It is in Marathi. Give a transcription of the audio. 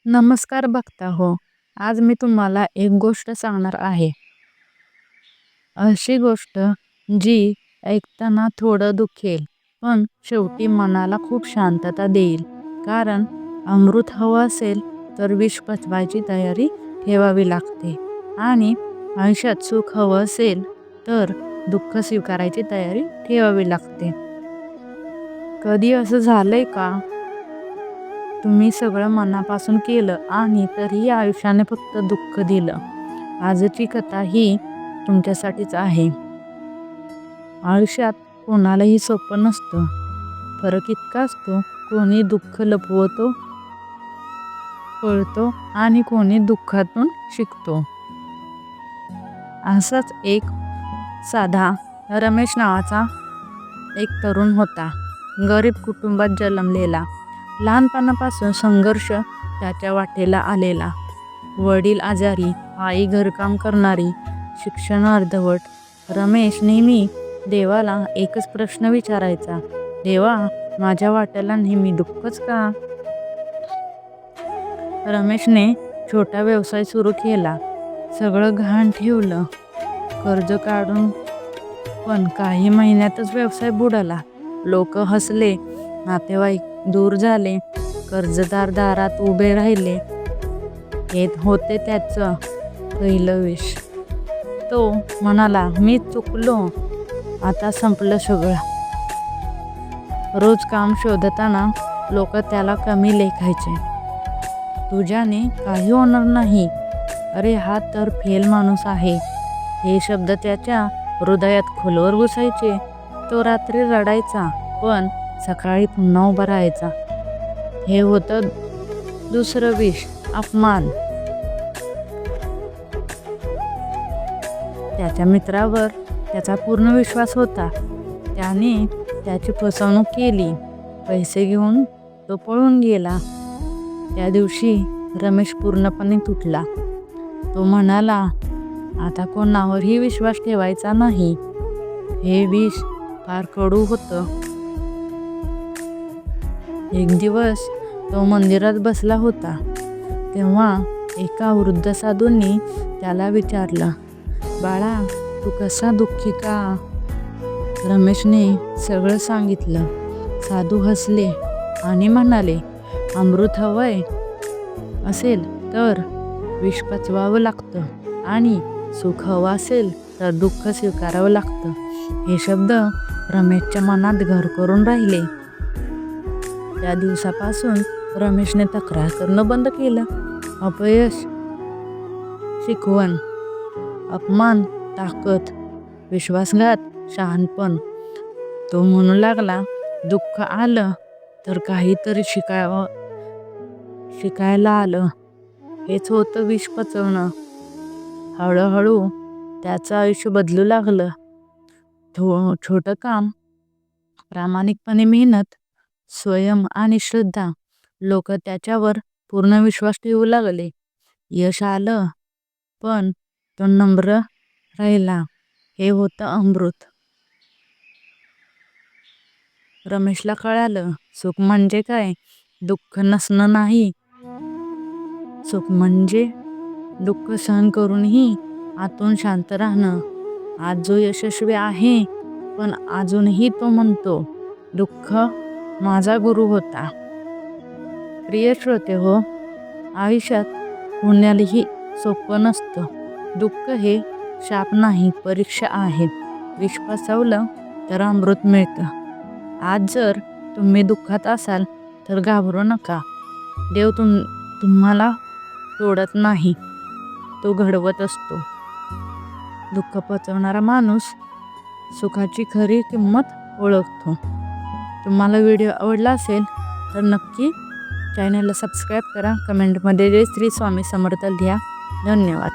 नमस्कार बघता हो. आज मी तुम्हाला एक गोष्ट सांगणार आहे. अशी गोष्ट जी ऐकताना थोडं दुखेल, पण शेवटी मनाला खूप शांतता देईल. कारण अमृत हवं असेल तर विष पचवायची तयारी ठेवावी लागते आणि आयुष्यात सुख हवं असेल तर दुःख स्वीकारायची तयारी ठेवावी लागते. कधी असं झालंय का? तुम्ही सगळं मनापासून केलं आणि तरीही आयुष्याने फक्त दुःख दिलं. आजची कथा ही तुमच्यासाठीच आहे. आयुष्यात कोणालाही सोपं नसतं. फरक इतका असतो, कोणी दुःख लपवतो, पळतो आणि कोणी दुःखातून शिकतो. असाच एक साधा रमेश नावाचा एक तरुण होता. गरीब कुटुंबात जन्मलेला. लहानपणापासून संघर्ष त्याच्या वाटेला आलेला. वडील आजारी, आई घरकाम करणारी, शिक्षण अर्धवट. रमेश नेहमी देवाला एकच प्रश्न विचारायचा, देवा, माझ्या वाट्याला नेहमी दुःखच का? रमेशने छोटा व्यवसाय सुरू केला. सगळं गहाण ठेवलं, कर्ज काढून, पण काही महिन्यातच व्यवसाय बुडाला. लोक हसले, नातेवाईक दूर झाले, कर्जदार दारात उभे राहिले. हे होते त्याचं पहिलं विष. तो म्हणाला, मी चुकलो, आता संपलं सगळं. रोज काम शोधताना लोक त्याला कमी लेखायचे. तुझ्याने काही होणार नाही, अरे हा तर फेल माणूस आहे. हे शब्द त्याच्या हृदयात खोलवर घुसायचे. तो रात्री रडायचा, पण सकाळी पुन्हा उभा राहायचा. हे होतं दुसरं विष, अपमान. त्याच्या मित्रावर त्याचा पूर्ण विश्वास होता. त्याने त्याची फसवणूक केली. पैसे घेऊन तो पळून गेला. त्या दिवशी रमेश पूर्णपणे तुटला. तो म्हणाला, आता कोणावरही विश्वास ठेवायचा नाही. हे विष फार कडू होतं. एक दिवस तो मंदिरात बसला होता. तेव्हा एका वृद्ध साधूंनी त्याला विचारलं, बाळा, तू कसा दुःखी का? रमेशने सगळं सांगितलं. साधू हसले आणि म्हणाले, अमृत हवंय असेल तर विष पचवावं लागतं आणि सुख हवं असेल तर दुःख स्वीकारावं लागतं. हे शब्द रमेशच्या मनात घर करून राहिले. त्या दिवसापासून रमेशने तक्रार करणं बंद केलं. अपयश शिकवण, अपमान ताकद, विश्वासघात शहाणपण. तो म्हणू लागला, दुःख आलं तर काहीतरी शिकायला आलं. हेच होतं विष पचवणं. हळूहळू त्याचं आयुष्य बदलू लागलं. छोटं काम, प्रामाणिकपणे मेहनत, स्वयं आणि श्रद्धा. लोक त्याच्यावर पूर्ण विश्वास ठेवू लागले. यश आलं, पण तो नम्र राहिला. हे होतं अमृत. रमेशला कळालं, सुख म्हणजे काय? दुःख नसणं नाही. सुख म्हणजे दुःख सहन करूनही आतून शांत राहणं. आज जो यशस्वी आहे, पण अजूनही तो म्हणतो, दुःख माझा गुरु होता. प्रिय श्रोते हो, आयुष्यात कोणालाही सोपं नसतं. दुःख हे शाप नाही, परीक्षा आहे. विष पचवलं तर अमृत मिळतं. आज जर तुम्ही दुःखात असाल तर घाबरू नका. देव तुम्हाला तोडत नाही, तो घडवत असतो. दुःख पचवणारा माणूस सुखाची खरी किंमत ओळखतो. तुम्हाला व्हिडिओ आवडला असेल तर नक्की चॅनलला सबस्क्राईब करा. कमेंटमध्ये जय श्री स्वामी समर्थ लिहा. धन्यवाद.